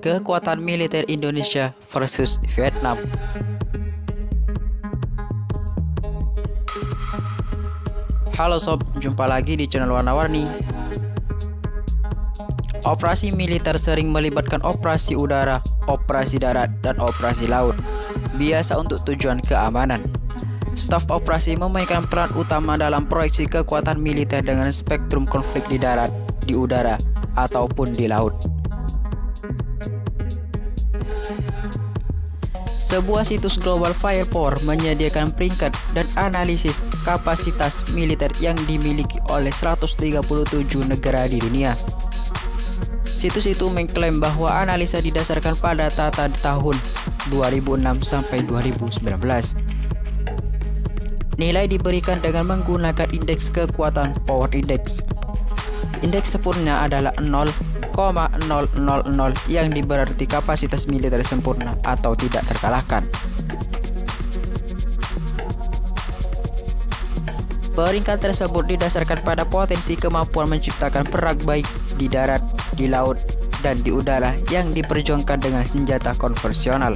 Kekuatan militer Indonesia versus Vietnam. Halo sob, jumpa lagi di channel Warna-Warni. Operasi militer sering melibatkan operasi udara, operasi darat, dan operasi laut. Biasa untuk tujuan keamanan. Staf operasi memainkan peran utama dalam proyeksi kekuatan militer dengan spektrum konflik di darat, di udara, ataupun di laut. Sebuah situs Global Firepower menyediakan peringkat dan analisis kapasitas militer yang dimiliki oleh 137 negara di dunia. Situs itu mengklaim bahwa analisa didasarkan pada data di tahun 2006 sampai 2019. Nilai diberikan dengan menggunakan indeks kekuatan Power Index. Indeks sempurna adalah 0,000 yang berarti kapasitas militer sempurna atau tidak terkalahkan. Peringkat tersebut didasarkan pada potensi kemampuan menciptakan perang baik di darat, di laut, dan di udara yang diperjuangkan dengan senjata konvensional.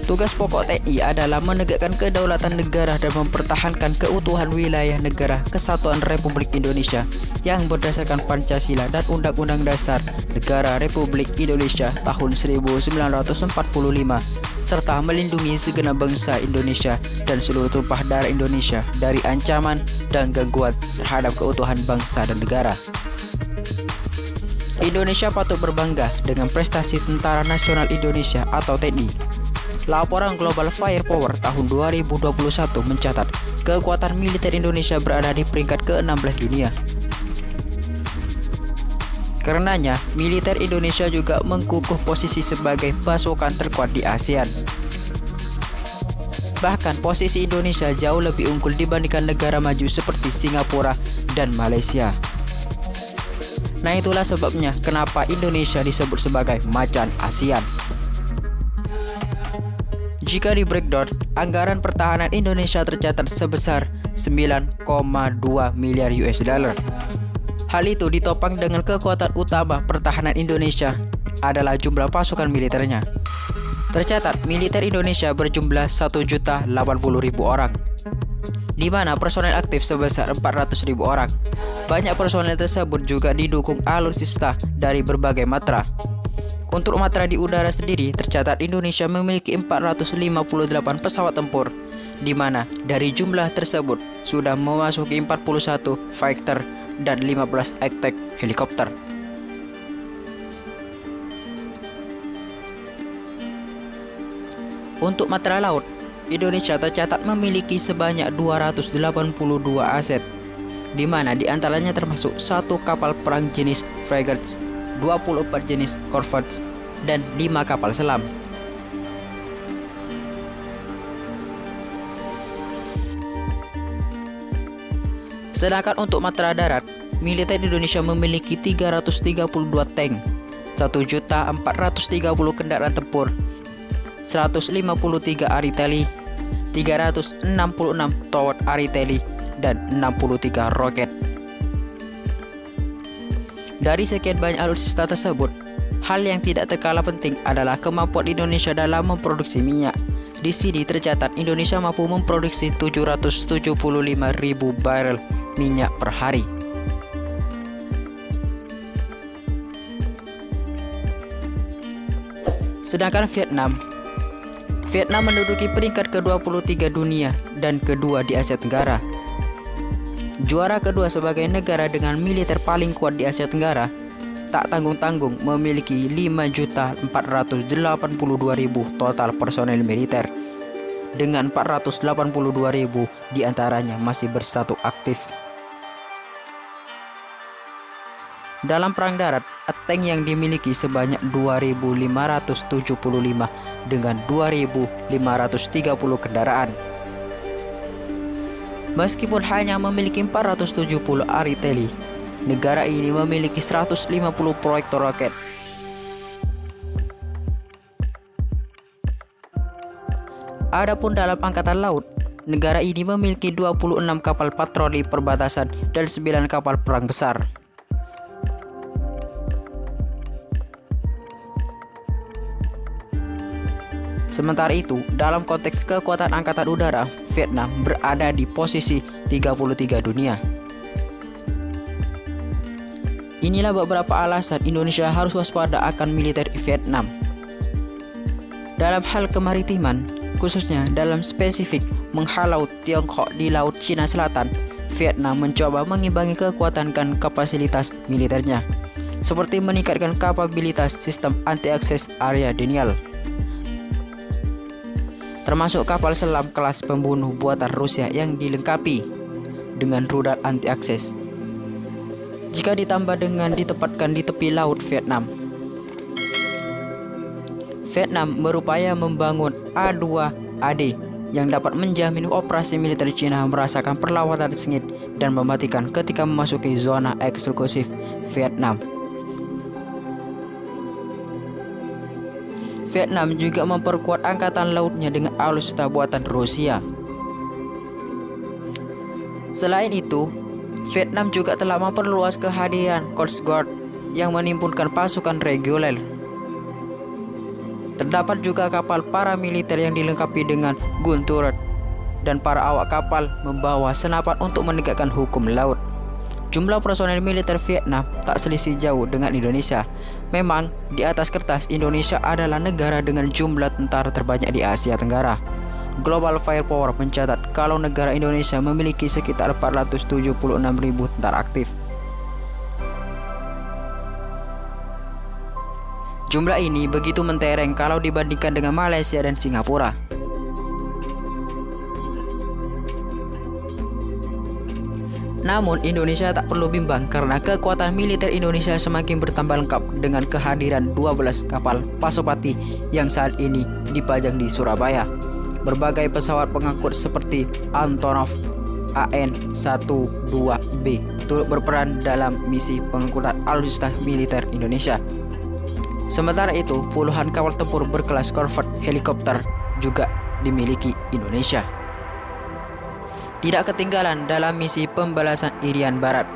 Tugas pokok TNI adalah menegakkan kedaulatan negara dan mempertahankan keutuhan wilayah negara Kesatuan Republik Indonesia yang berdasarkan Pancasila dan Undang-Undang Dasar Negara Republik Indonesia tahun 1945, serta melindungi segenap bangsa Indonesia dan seluruh tumpah darah Indonesia dari ancaman dan gangguan terhadap keutuhan bangsa dan negara. Indonesia patut berbangga dengan prestasi Tentara Nasional Indonesia atau TNI. Laporan Global Firepower tahun 2021 mencatat kekuatan militer Indonesia berada di peringkat ke-16 dunia. Karenanya, militer Indonesia juga mengkukuh posisi sebagai pasukan terkuat di ASEAN. Bahkan posisi Indonesia jauh lebih unggul dibandingkan negara maju seperti Singapura dan Malaysia. Nah, itulah sebabnya kenapa Indonesia disebut sebagai macan ASEAN. Jika di breakdown, anggaran pertahanan Indonesia tercatat sebesar 9,2 miliar US dollar. Hal itu ditopang dengan kekuatan utama pertahanan Indonesia adalah jumlah pasukan militernya. Tercatat militer Indonesia berjumlah 1.080.000 orang, di mana personel aktif sebesar 400.000 orang. Banyak personel tersebut juga didukung alutsista dari berbagai matra. Untuk matra di udara sendiri, tercatat Indonesia memiliki 458 pesawat tempur, di mana dari jumlah tersebut sudah memasuki 41 fighter dan 15 attack helikopter. Untuk matra laut, Indonesia tercatat memiliki sebanyak 282 aset, di mana diantaranya termasuk 1 kapal perang jenis frigates, 24 jenis corvettes, dan 5 kapal selam. Sedangkan untuk matra darat, militer Indonesia memiliki 332 tank, 1.430 kendaraan tempur, 153 artili, 366 tower artili, dan 63 roket. Dari sekian banyak alutsista tersebut, hal yang tidak terkalah penting adalah kemampuan Indonesia dalam memproduksi minyak. Di sini tercatat Indonesia mampu memproduksi 775.000 barel minyak per hari. Sedangkan Vietnam menduduki peringkat ke-23 dunia dan kedua di Asia Tenggara. Juara kedua sebagai negara dengan militer paling kuat di Asia Tenggara, tak tanggung-tanggung memiliki 5.482.000 total personel militer, dengan 482.000 diantaranya masih bersatu aktif. Dalam perang darat, tank yang dimiliki sebanyak 2.575 dengan 2.530 kendaraan. Meskipun hanya memiliki 470 artili, negara ini memiliki 150 proyektor roket. Adapun dalam angkatan laut, negara ini memiliki 26 kapal patroli perbatasan dan 9 kapal perang besar. Sementara itu, dalam konteks kekuatan angkatan udara, Vietnam berada di posisi 33 dunia. Inilah beberapa alasan Indonesia harus waspada akan militer Vietnam. Dalam hal kemaritiman, khususnya dalam spesifik menghalau Tiongkok di Laut Cina Selatan, Vietnam mencoba mengimbangi kekuatan dan kapasitas militernya, seperti meningkatkan kapabilitas sistem anti-akses area denial, termasuk kapal selam kelas pembunuh buatan Rusia yang dilengkapi dengan rudal anti-akses. Jika ditambah dengan ditempatkan di tepi laut Vietnam, Vietnam berupaya membangun A2AD yang dapat menjamin operasi militer Cina merasakan perlawanan sengit dan mematikan ketika memasuki zona eksklusif Vietnam. Vietnam juga memperkuat angkatan lautnya dengan alutsista buatan Rusia. Selain itu, Vietnam juga telah memperluas kehadiran Coast Guard yang menimpunkan pasukan reguler. Terdapat juga kapal paramiliter yang dilengkapi dengan gun turret dan para awak kapal membawa senapan untuk menegakkan hukum laut. Jumlah personel militer Vietnam tak selisih jauh dengan Indonesia. Memang di atas kertas Indonesia adalah negara dengan jumlah tentara terbanyak di Asia Tenggara. Global Firepower mencatat kalau negara Indonesia memiliki sekitar 476.000 tentara aktif. Jumlah ini begitu mentereng kalau dibandingkan dengan Malaysia dan Singapura. Namun Indonesia tak perlu bimbang karena kekuatan militer Indonesia semakin bertambah lengkap dengan kehadiran 12 kapal Pasopati yang saat ini dipajang di Surabaya. Berbagai pesawat pengangkut seperti Antonov AN-12B turut berperan dalam misi pengangkutan alutsista militer Indonesia. Sementara itu, puluhan kapal tempur berkelas Corvette helikopter juga dimiliki Indonesia. Tidak ketinggalan dalam misi pembalasan Irian Barat.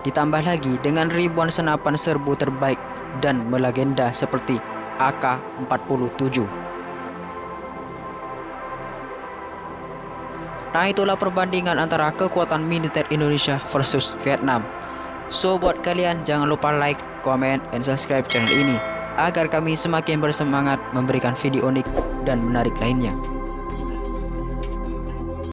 Ditambah lagi dengan ribuan senapan serbu terbaik dan melegenda seperti AK-47. Nah, itulah perbandingan antara kekuatan militer Indonesia versus Vietnam. So buat kalian jangan lupa like, comment, dan subscribe channel ini agar kami semakin bersemangat memberikan video unik dan menarik lainnya.